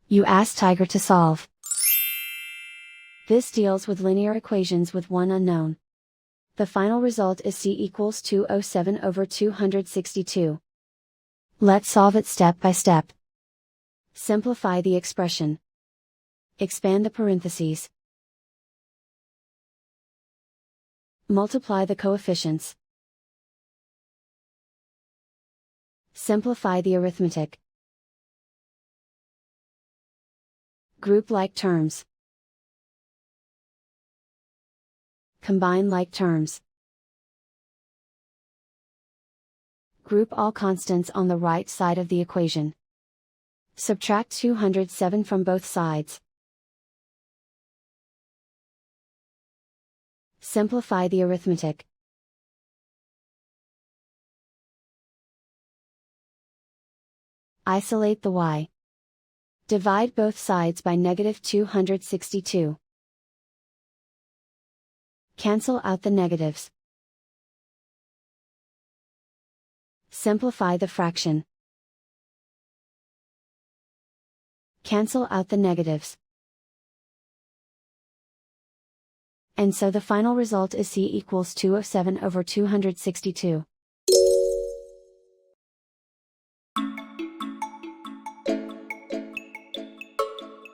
You ask Tiger to solve. This deals with linear equations with one unknown. The final result is c equals 207 over 262. Let's solve it step by step. Simplify the expression. Expand the parentheses. Multiply the coefficients. Simplify the arithmetic. Group like terms. Combine like terms. Group all constants on the right side of the equation. Subtract 207 from both sides. Simplify the arithmetic. Isolate the y. Divide both sides by negative 262. Cancel out the negatives. Simplify the fraction. Cancel out the negatives. And so the final result is c equals 207 over 262.